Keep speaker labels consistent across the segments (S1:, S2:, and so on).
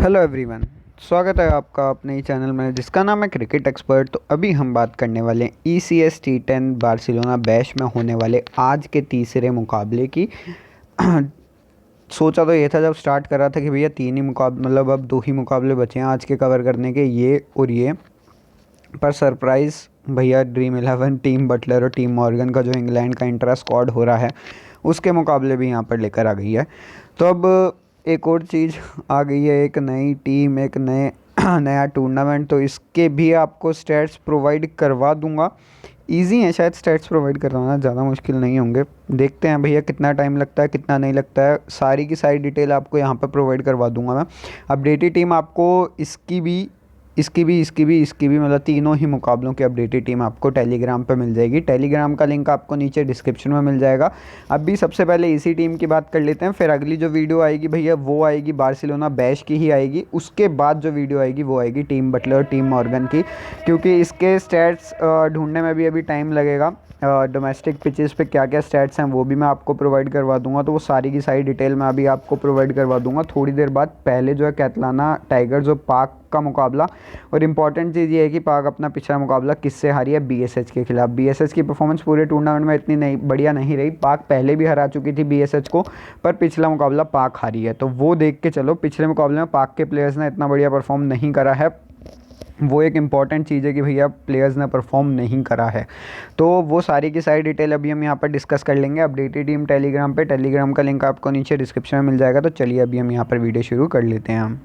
S1: Hello everyone. स्वागत है आपका अपने ही चैनल में जिसका नाम है क्रिकेट एक्सपर्ट। तो अभी हम बात करने वाले हैं ECS T10 बार्सिलोना बैश में होने वाले आज के तीसरे मुकाबले की। सोचा तो ये था जब स्टार्ट करा था कि भैया तीन ही मुकाबले, मतलब अब दो ही मुकाबले बचे हैं आज के कवर करने के, ये और ये। पर सरप्राइज़ भैया ड्रीम 11 टीम बटलर और टीम मॉर्गन का जो इंग्लैंड का इंट्रा स्क्वाड हो रहा है उसके मुकाबले भी यहाँ पर लेकर आ गई है। तो अब एक और चीज़ आ गई है, एक नई टीम, एक नए नया टूर्नामेंट। तो इसके भी आपको स्टैट्स प्रोवाइड करवा दूंगा। इजी है शायद स्टैट्स प्रोवाइड करवाना, ज़्यादा मुश्किल नहीं होंगे। देखते हैं भैया कितना टाइम लगता है कितना नहीं लगता है। सारी की सारी डिटेल आपको यहाँ पर प्रोवाइड करवा दूंगा मैं। अपडेटेड टीम आपको इसकी भी मतलब तीनों ही मुकाबलों की अपडेटेड टीम आपको टेलीग्राम पे मिल जाएगी। टेलीग्राम का लिंक आपको नीचे डिस्क्रिप्शन में मिल जाएगा। अभी सबसे पहले इसी टीम की बात कर लेते हैं, फिर अगली जो वीडियो आएगी भैया वो आएगी बार्सिलोना बैश की ही आएगी। उसके बाद जो वीडियो आएगी वो आएगी टीम बटलर और टीम मॉर्गन की, क्योंकि इसके स्टैट्स ढूंढने में भी अभी टाइम लगेगा। डोमेस्टिक पिचेस पे क्या क्या स्टैट्स हैं वो भी मैं आपको प्रोवाइड करवा दूंगा। तो वो सारी की सारी डिटेल मैं अभी आपको प्रोवाइड करवा दूंगा थोड़ी देर बाद। पहले जो है कैटलाना टाइगर्स और पाक का मुकाबला, और इम्पॉर्टेंट चीज़ ये है कि पाक अपना पिछला मुकाबला किससे हारी है, BSH के खिलाफ। BSH की परफॉर्मेंस पूरे टूर्नामेंट में इतनी नहीं बढ़िया नहीं रही। पाक पहले भी हरा चुकी थी BSH को, पर पिछला मुकाबला पाक हारी है। तो वो देख के चलो, पिछले मुकाबले में पाक के प्लेयर्स ने इतना बढ़िया परफॉर्म नहीं करा है। वो एक इम्पॉर्टेंट चीज़ है कि भैया प्लेयर्स ने परफॉर्म नहीं करा है। तो वो सारी की सारी डिटेल अभी हम यहाँ पर डिस्कस कर लेंगे। अपडेटेड टीम टेलीग्राम पे, टेलीग्राम का लिंक आपको नीचे डिस्क्रिप्शन में मिल जाएगा। तो चलिए अभी हम यहाँ पर वीडियो शुरू कर लेते हैं। हम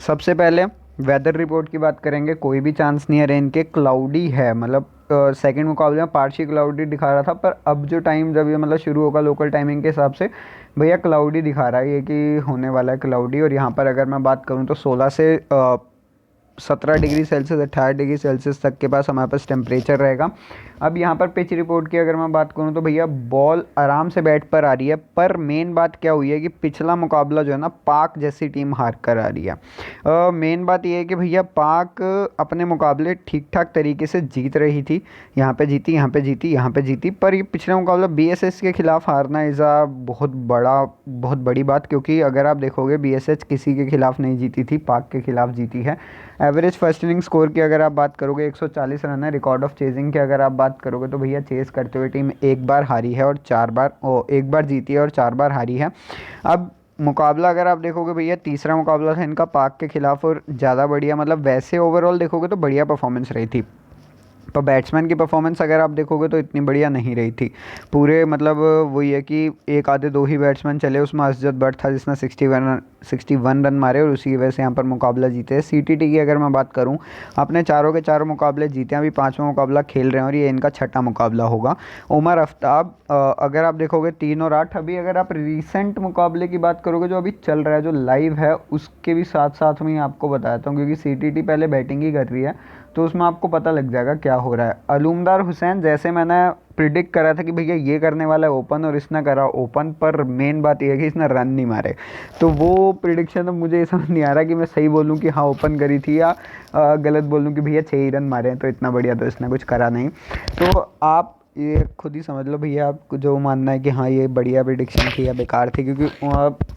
S1: सबसे पहले वेदर रिपोर्ट की बात करेंगे। कोई भी चांस नहीं है रेन के, क्लाउडी है। मतलब सेकंड मुकाबले में पार्शियल क्लाउडी दिखा रहा था, पर अब जो टाइम जब ये मतलब शुरू होगा लोकल टाइमिंग के हिसाब से भैया क्लाउडी दिखा रहा है ये कि होने वाला है क्लाउडी। और यहाँ पर अगर मैं बात करूँ तो 16 से 17 डिग्री सेल्सियस 18 डिग्री सेल्सियस तक के पास हमारे पास टेम्परेचर रहेगा। अब यहाँ पर पिच रिपोर्ट की अगर मैं बात करूँ तो भैया बॉल आराम से बैट पर आ रही है, पर मेन बात क्या हुई है कि पिछला मुकाबला जो है ना पाक जैसी टीम हार कर आ रही है। मेन बात ये है कि भैया पाक अपने मुकाबले ठीक ठाक तरीके से जीत रही थी। यहाँ पे जीती, यहाँ पे जीती, यहाँ पे जीती, पर ये पिछला मुकाबला BSH के खिलाफ हारना इज़ अ बहुत बड़ी बात। क्योंकि अगर आप देखोगे BSH किसी के खिलाफ नहीं जीती थी, पाक के खिलाफ जीती है। एवरेज फर्स्ट इनिंग स्कोर की अगर आप बात करोगे 140 रन है। रिकॉर्ड ऑफ चेजिंग की अगर आप बात करोगे तो भैया चेस करते हुए टीम एक बार हारी है और एक बार जीती है और 4 बार हारी है। अब मुकाबला अगर आप देखोगे भैया तीसरा मुकाबला था इनका पाक के खिलाफ, और ज़्यादा बढ़िया, मतलब वैसे ओवरऑल देखोगे तो बढ़िया परफॉर्मेंस रही थी। पर बैट्समैन की परफॉर्मेंस अगर आप देखोगे तो इतनी बढ़िया नहीं रही थी। पूरे मतलब वही है कि एक आधे दो ही बैट्समैन चले, उसमें असजद बट था जिसने 61 रन मारे और उसी की वजह से यहाँ पर मुकाबला जीते हैं। CTT की अगर मैं बात करूँ, अपने चारों के चारों मुकाबले जीते हैं, अभी पाँचवा मुकाबला खेल रहे हैं और ये इनका छठा मुकाबला होगा। उमर आफ्ताब अगर आप देखोगे 3 और 8। अभी अगर आप रिसेंट मुकाबले की बात करोगे जो अभी चल रहा है, जो लाइव है, उसके भी साथ साथ में आपको बताता हूँ, क्योंकि CTT पहले बैटिंग ही कर रही है तो उसमें आपको पता लग जाएगा क्या हो रहा है। अलुमदार हुसैन, जैसे मैंने प्रिडिक्ट करा था कि भैया ये करने वाला है ओपन, और इसने करा ओपन, पर मेन बात यह है कि इसने रन नहीं मारे। तो वो प्रिडिक्शन अब मुझे समझ नहीं आ रहा कि मैं सही बोलूँ कि हाँ ओपन करी थी, या गलत बोलूँ कि भैया 6 ही रन मारे हैं तो इतना बढ़िया तो इसने कुछ करा नहीं। तो आप ये खुद ही समझ लो भैया, आपको जो मानना है कि हाँ ये बढ़िया प्रिडिक्शन थी या बेकार थी। क्योंकि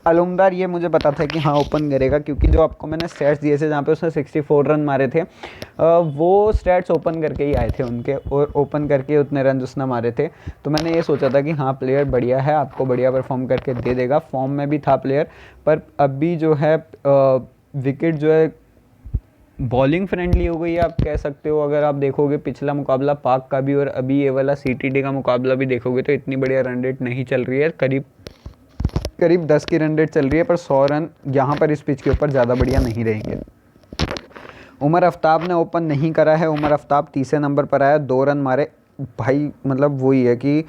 S1: अलुमदार ये मुझे पता था कि हाँ ओपन करेगा, क्योंकि जो आपको मैंने स्टैट्स दिए थे जहाँ पे उसने 64 रन मारे थे, वो स्टैट्स ओपन करके ही आए थे उनके, और ओपन करके उतने रन उसने मारे थे। तो मैंने ये सोचा था कि हाँ प्लेयर बढ़िया है, आपको बढ़िया परफॉर्म करके दे देगा। फॉर्म में भी था प्लेयर, पर अभी जो है विकेट जो है बॉलिंग फ्रेंडली हो गई है आप कह सकते हो। अगर आप देखोगे पिछला मुकाबला पाक का भी और अभी ये वाला CTT का मुकाबला भी देखोगे तो इतनी बढ़िया रन रेट नहीं चल रही है। करीब 10 की रन रेट चल रही है, पर 100 रन यहाँ पर इस पिच के ऊपर ज़्यादा बढ़िया नहीं रहेंगे। उमर आफ्ताब ने ओपन नहीं करा है। उमर आफ्ताब तीसरे नंबर पर आया, 2 रन मारे। भाई मतलब वही है कि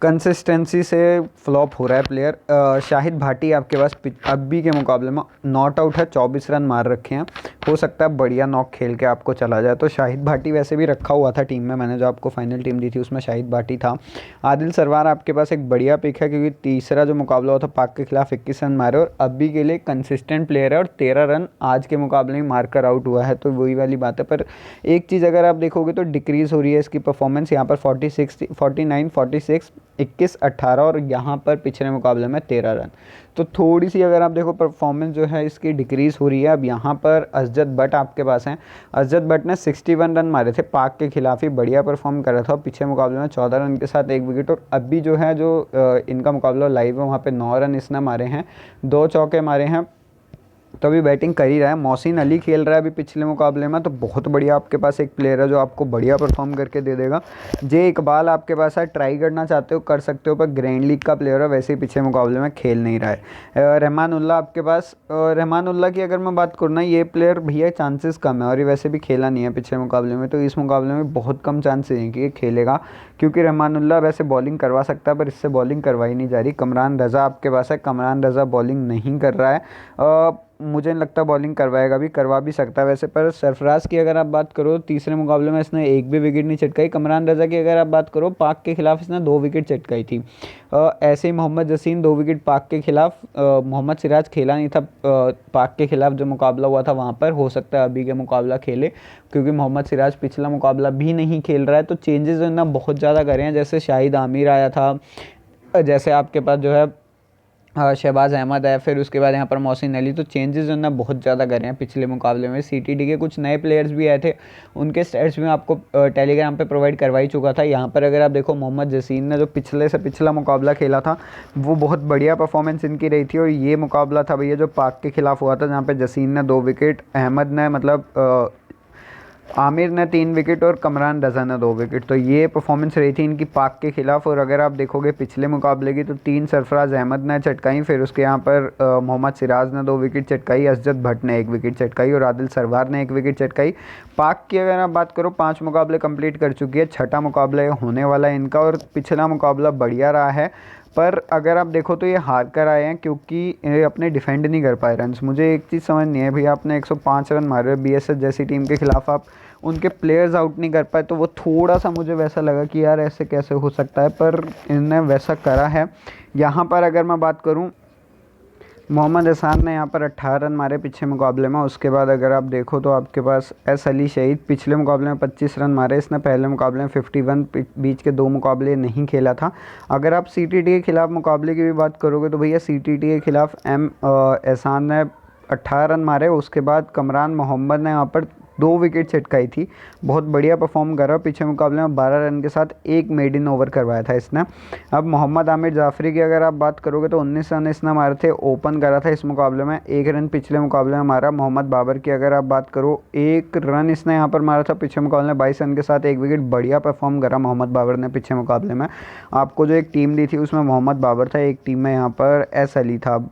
S1: कंसिस्टेंसी से फ्लॉप हो रहा है प्लेयर। शाहिद भाटी आपके पास अभी के मुकाबले में नॉट आउट है, 24 रन मार रखे हैं। हो सकता है बढ़िया नॉक खेल के आपको चला जाए। तो शाहिद भाटी वैसे भी रखा हुआ था टीम में, मैंने जो आपको फाइनल टीम दी थी उसमें शाहिद भाटी था। आदिल सरवार आपके पास एक बढ़िया पिक है, क्योंकि तीसरा जो मुकाबला हुआ था पाक के खिलाफ 21 रन मारे और अभी के लिए कंसिस्टेंट प्लेयर है, और 13 रन आज के मुकाबले में मारकर आउट हुआ है। तो वही वाली बात है। पर एक चीज़ अगर आप देखोगे तो डिक्रीज़ हो रही है इसकी परफॉर्मेंस। यहाँ पर 49, 46 21, 18 और यहाँ पर पिछले मुकाबले में 13 रन। तो थोड़ी सी अगर आप देखो परफॉर्मेंस जो है इसकी डिक्रीज़ हो रही है। अब यहाँ पर अजद बट आपके पास हैं। अजद बट ने 61 रन मारे थे, पाक के खिलाफ ही बढ़िया परफॉर्म कर रहा था। पिछले मुकाबले में 14 रन के साथ 1 विकेट, और अभी जो है जो इनका मुकाबला लाइव है वहाँ पे 9 रन इसने मारे हैं, 2 चौके मारे हैं। तो अभी बैटिंग कर ही रहा है। मोहसिन अली खेल रहा है अभी पिछले मुकाबले में, तो बहुत बढ़िया आपके पास एक प्लेयर है जो आपको बढ़िया परफॉर्म करके दे देगा। जे इकबाल आपके पास है, ट्राई करना चाहते हो कर सकते हो, पर ग्रैंड लीग का प्लेयर है, वैसे ही पिछले मुकाबले में खेल नहीं रहा है। रहमानुल्लाह आपके पास, रहमानुल्लाह की अगर मैं बात करूँ ना, ये प्लेयर भैया चांसेस कम है, और ये वैसे भी खेला नहीं है पिछले मुकाबले में, तो इस मुकाबले में बहुत कम चांसेस हैं कि ये खेलेगा, क्योंकि रहमानुल्लाह वैसे बॉलिंग करवा सकता है पर इससे बॉलिंग करवाई नहीं जा रही। कमरान रज़ा आपके पास है, कमरान रज़ा बॉलिंग नहीं कर रहा है, मुझे नहीं लगता बॉलिंग करवाएगा भी, करवा भी सकता है वैसे। पर सरफराज की अगर आप बात करो, तीसरे मुकाबले में इसने एक भी विकेट नहीं चटकाई। कमरान रज़ा की अगर आप बात करो, पाक के खिलाफ इसने 2 विकेट चटकाई थी। ऐसे ही मोहम्मद जसीन 2 विकेट पाक के खिलाफ। मोहम्मद सिराज खेला नहीं था पाक के खिलाफ, जो मुकाबला हुआ था वहाँ पर, हो सकता है अभी के मुकाबला खेले, क्योंकि मोहम्मद सिराज पिछला मुकाबला भी नहीं खेल रहा है। तो चेंजेस जो है ना बहुत ज़्यादा करे हैं, जैसे शाहिद आमिर आया था, जैसे आपके पास जो है शहबाज अहमद है, फिर उसके बाद यहाँ पर मोहसिन अली। तो चेंजेस जो है ना बहुत ज़्यादा करे हैं पिछले मुकाबले में। सीटीडी के कुछ नए प्लेयर्स भी आए थे, उनके स्टैट्स भी मैं आपको टेलीग्राम पे प्रोवाइड करवा ही चुका था। यहाँ पर अगर आप देखो, मोहम्मद जसीन ने जो पिछले से पिछला मुकाबला खेला था वो बहुत बढ़िया परफॉर्मेंस इनकी रही थी, और ये मुकाबला था भैया जो पाक के खिलाफ हुआ था, जहाँ पर जसीन ने 2 विकेट, अहमद ने मतलब आमिर ने 3 विकेट और कमरान रज़ा ने 2 विकेट। तो ये परफॉर्मेंस रही थी इनकी पाक के खिलाफ। और अगर आप देखोगे पिछले मुकाबले की, तो 3 सरफराज अहमद ने चटकाई, फिर उसके यहाँ पर मोहम्मद सिराज ने 2 विकेट चटकाई, अजद भट्ट ने 1 विकेट चटकाई और आदिल सरवार ने 1 विकेट चटकाई। पाक की अगर आप बात करो, 5 मुकाबले कंप्लीट कर चुकी है, 6ठा मुकाबला होने वाला है इनका, और पिछला मुकाबला बढ़िया रहा है। पर अगर आप देखो तो ये हार कर आए हैं, क्योंकि ये अपने डिफेंड नहीं कर पाए रन्स। मुझे एक चीज़ समझ नहीं है भैया, आपने 105 रन मारे बीएसएफ जैसी टीम के खिलाफ, आप उनके प्लेयर्स आउट नहीं कर पाए, तो वो थोड़ा सा मुझे वैसा लगा कि यार ऐसे कैसे हो सकता है, पर इन्होंने वैसा करा है। यहाँ पर अगर मैं बात करूँ, मोहम्मद हसन ने यहाँ पर 18 रन मारे पिछले मुकाबले में। उसके बाद अगर आप देखो तो आपके पास एस अली शहीद पिछले मुकाबले में 25 रन मारे, इसने पहले मुकाबले में 51, बीच के 2 मुकाबले नहीं खेला था। अगर आप सीटीटी के खिलाफ मुकाबले की भी बात करोगे, तो भैया सीटीटी के खिलाफ एहसान ने 18 रन मारे। उसके बाद कमरान मोहम्मद ने यहाँ पर 2 विकेट चटकाई थी, बहुत बढ़िया परफॉर्म कर रहा है। पिछले मुकाबले में 12 रन के साथ 1 मेडन ओवर करवाया था इसने। अब मोहम्मद आमिर जाफरी की अगर आप बात करोगे, तो 19 रन इसने मारे थे, ओपन करा था इस मुकाबले में, 1 रन पिछले मुकाबले में मारा। मोहम्मद बाबर की अगर आप बात करो, 1 रन इसने यहाँ पर मारा था पिछले मुकाबले में, 22 रन के साथ 1 विकेट, बढ़िया परफॉर्म करा मोहम्मद बाबर ने पिछले मुकाबले में। आपको जो एक टीम दी थी उसमें मोहम्मद बाबर था, एक टीम में यहाँ पर एस अली था।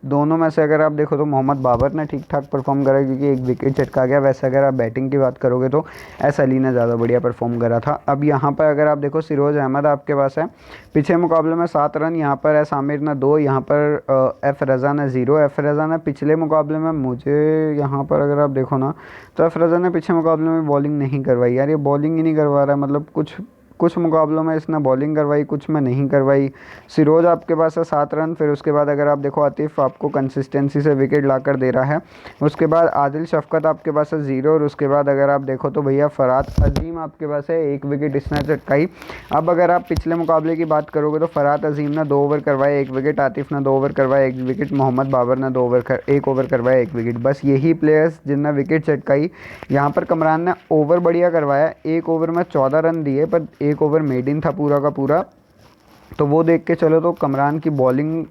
S1: दोनों में से अगर आप देखो तो मोहम्मद बाबर ने ठीक ठाक परफॉर्म करा, क्योंकि 1 विकेट चटका गया। वैसे अगर आप बैटिंग की बात करोगे तो एस अली ने ज़्यादा बढ़िया परफॉर्म करा था। अब यहाँ पर अगर आप देखो, सिरोज अहमद आपके पास है, पिछले मुकाबले में 7 रन, यहाँ पर एस आमिर ने 2, यहाँ पर एफ रज़ा ने 0। एफ रज़ा ने पिछले मुकाबले में, मुझे यहाँ पर अगर आप देखो ना, तो एफ रज़ा ने पिछले मुकाबले में बॉलिंग नहीं करवाई। यार ये बॉलिंग ही नहीं करवा रहा है, मतलब कुछ मुकाबलों में इसने बॉलिंग करवाई, कुछ में नहीं करवाई। सिरोज आपके पास है 7 रन, फिर उसके बाद अगर आप देखो, आतिफ आपको कंसिस्टेंसी से विकेट लाकर दे रहा है। उसके बाद आदिल शफकत आपके पास है 0, और उसके बाद अगर आप देखो तो भैया फराद अजीम आपके पास है, 1 विकेट इसने चटकाई। अब अगर आप पिछले मुकाबले की बात करोगे, तो फराद अजीम ने 2 ओवर करवाए, 1 विकेट, आतिफ ने 2 ओवर करवाए, 1 विकेट, मोहम्मद बाबर ने 1 ओवर करवाया, 1 विकेट। बस यही प्लेयर्स जिनने विकेट चटकाई। यहाँ पर कमरान ने ओवर बढ़िया करवाया, 1 ओवर में 14 रन दिए, पर 1 ओवर मेडिन था पूरा का पूरा, तो वो देख के चलो तो कमरान की बॉलिंग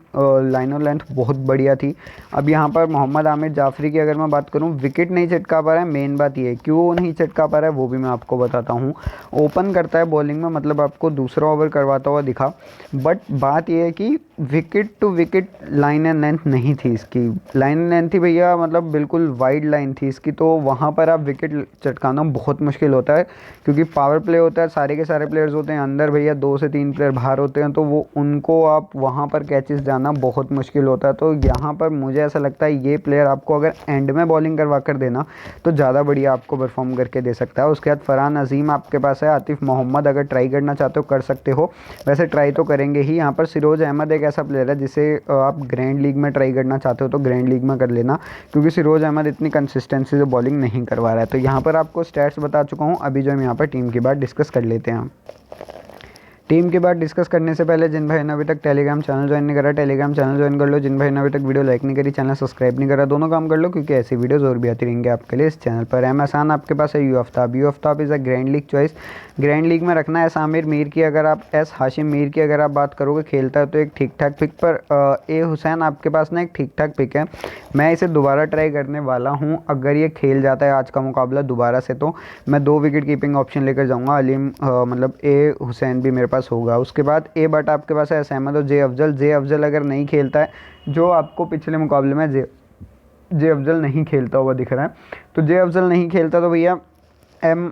S1: लाइन और लेंथ बहुत बढ़िया थी। अब यहाँ पर मोहम्मद आमिर जाफरी की अगर मैं बात करूँ, विकेट नहीं चटका पा रहा है, मेन बात ये है क्यों नहीं चटका पा रहा है वो भी मैं आपको बताता हूँ। ओपन करता है बॉलिंग में, मतलब आपको दूसरा ओवर करवाता हुआ दिखा, बट बात ये है कि wicket to wicket line and length नहीं थी इसकी। लाइन एंड लेंथ थी भैया, मतलब बिल्कुल वाइड लाइन थी इसकी, तो वहाँ पर आप विकेट चटकाना बहुत मुश्किल होता है, क्योंकि पावर प्ले होता है, सारे के सारे प्लेयर्स होते हैं अंदर भैया, 2 से 3 प्लेयर बाहर होते हैं, तो वो उनको आप वहाँ पर कैचेस जाना बहुत मुश्किल होता है। तो यहाँ पर मुझे ऐसा लगता है ये प्लेयर आपको अगर एंड में बॉलिंग करवा कर देना तो ज़्यादा बढ़िया आपको परफॉर्म करके दे सकता है। उसके बाद फरहान अजीम आपके पास है, आतिफ मोहम्मद अगर ट्राई करना चाहते हो कर सकते हो, वैसे ट्राई तो करेंगे ही। यहाँ पर सिरोज अहमद एक ऐसा प्लेयर है जिसे आप ग्रैंड लीग में ट्राई करना चाहते हो तो ग्रैंड लीग में कर लेना, क्योंकि सिरोज अहमद इतनी कंसिस्टेंसी से बॉलिंग नहीं करवा रहा है। तो यहाँ पर आपको स्टैट्स बता चुका हूँ, अभी जो हम यहाँ पर टीम की बात डिस्कस कर लेते हैं। टीम की बात डिस्कस करने से पहले जिन भाई ने अभी तक टेलीग्राम चैनल ज्वाइन नहीं करा, टेलीग्राम चैनल ज्वाइन कर लो। जिन भाई ने अभी तक वीडियो लाइक नहीं करी, चैनल सब्सक्राइब नहीं करा, दोनों काम कर लो, क्योंकि ऐसी वीडियोस और भी आती रहेंगी आपके लिए इस चैनल पर। एम आसान आपके पास है you Aftab. You Aftab is a grand league choice. Grand league में रखना है आमिर मीर की। अगर आप एस हाशिम मीर की अगर आप बात करोगे, खेलता है तो एक ठीक ठाक पिक, पर ए हुसैन आपके पास ना एक ठीक ठाक पिक है। मैं इसे दोबारा ट्राई करने वाला हूँ। अगर ये खेल जाता है आज का मुकाबला दोबारा से, तो मैं 2 विकेट कीपिंग ऑप्शन लेकर जाऊँगा। अलीम मतलब ए हुसैन भी मेरे पास होगा। उसके बाद ए बट आपके पास है एस अहमद और जे अफजल। जे अफजल अगर नहीं खेलता है, जो आपको पिछले मुकाबले में जे अफजल नहीं खेलता हुआ दिख रहा है, तो जे अफजल नहीं खेलता तो भैया एम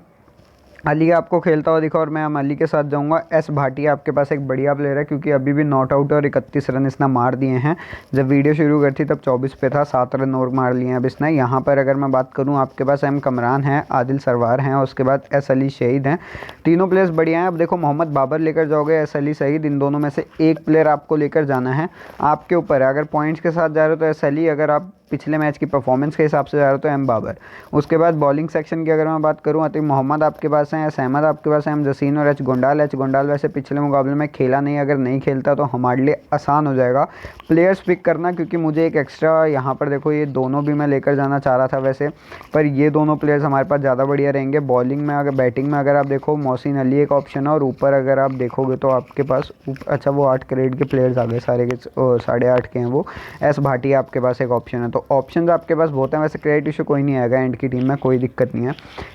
S1: अली आपको खेलता हुआ दिखा, और मैं एम अली के साथ जाऊंगा। एस भाटिया आपके पास एक बढ़िया प्लेयर है, क्योंकि अभी भी नॉट आउट और 31 रन इसने मार दिए हैं। जब वीडियो शुरू करी थी तब 24 पे था, 7 रन और मार लिए हैं अब इसने। यहाँ पर अगर मैं बात करूँ, आपके पास एम कमरान है, आदिल सरवार हैं, और उसके बाद एस अली शहीद हैं। तीनों प्लेयर्स बढ़िया हैं। अब देखो, मोहम्मद बाबर लेकर जाओगे, एस अली शहीद, इन दोनों में से एक प्लेयर आपको लेकर जाना है, आपके ऊपर है। अगर पॉइंट्स के साथ जा रहे हो तो एस अली, अगर आप पिछले मैच की परफॉर्मेंस के हिसाब से जा रहे हो तो एम बाबर। उसके बाद बॉलिंग सेक्शन की अगर मैं बात करूँ, अतीक मोहम्मद आपके पास हैं, एस अहमद आपके पास है, एम जसीन और एच गोंडाल। एच गोंडाल वैसे पिछले मुकाबले में खेला नहीं, अगर नहीं खेलता तो हमारे लिए आसान हो जाएगा प्लेयर्स पिक करना, क्योंकि मुझे एक एक्स्ट्रा यहाँ पर देखो, ये दोनों भी मैं लेकर जाना चाह रहा था वैसे, पर ये दोनों प्लेयर्स हमारे पास ज़्यादा बढ़िया रहेंगे। बॉलिंग में अगर बैटिंग में अगर आप देखो, मोहसिन अली एक ऑप्शन है, और ऊपर अगर आप देखोगे तो आपके पास अच्छा वो 8 क्रेडिट के प्लेयर्स आ गए, सारे के 8.5 के हैं वो। एस भाटिया आपके पास एक ऑप्शन है। तो ऑप्शन आपके पास बहुत है। वैसे क्रेडिट इशू कोई नहीं आएगा एंड की टीम में, कोई दिक्कत नहीं है।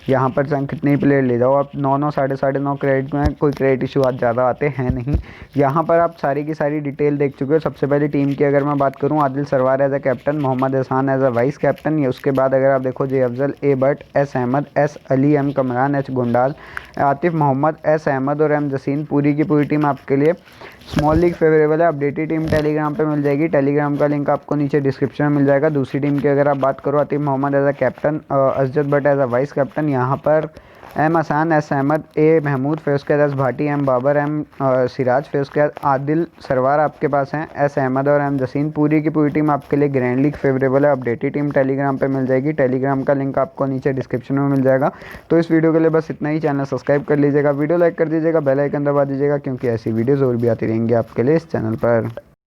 S1: यहाँ पर चाहे कितने ही प्लेयर ले जाओ आप, 9 साढ़े 9 क्रेडिट में कोई क्रेडिट इशू आज ज़्यादा आते हैं नहीं। यहाँ पर आप सारी की सारी डिटेल देख चुके हो। सबसे पहले टीम की अगर मैं बात करूँ, Adil Sarwar as a captain, Mohammad Ehsan as a vice captain. उसके बाद अगर आप देखो, J Afzal, A Butt, S Ahmed, S Ali, M Kamran, H Gondal, Atif Mohammad, S Ahmed और एम जसीन, पूरी की पूरी टीम आपके लिए स्मॉल लीग फेवरेबल है। अपडेटेड टीम टेलीग्राम पे मिल जाएगी। टेलीग्राम का लिंक आपको नीचे डिस्क्रिप्शन में मिल जाएगा। दूसरी टीम की अगर आप बात करो, Atif Mohammad as a captain, Asjad Bhatt as a vice captain, यहाँ पर एम आसान, एस अहमद, ए महमूद, फिर उसके बाद S Bhati, M Babar, M Siraj, फिर उसके बाद आदिल सरवार आपके पास हैं, एस अहमद और एम जसीन। पूरी की पूरी टीम आपके लिए ग्रैंड लीग फेवरेबल है। अपडेटेड टीम टेलीग्राम पे मिल जाएगी। टेलीग्राम का लिंक आपको नीचे डिस्क्रिप्शन में मिल जाएगा। तो इस वीडियो के लिए बस इतना ही। चैनल सब्सक्राइब कर लीजिएगा, वीडियो लाइक कर दीजिएगा, बेल आइकन दबा दीजिएगा, क्योंकि ऐसी वीडियोज़ और भी आती रहेंगी आपके लिए इस चैनल पर।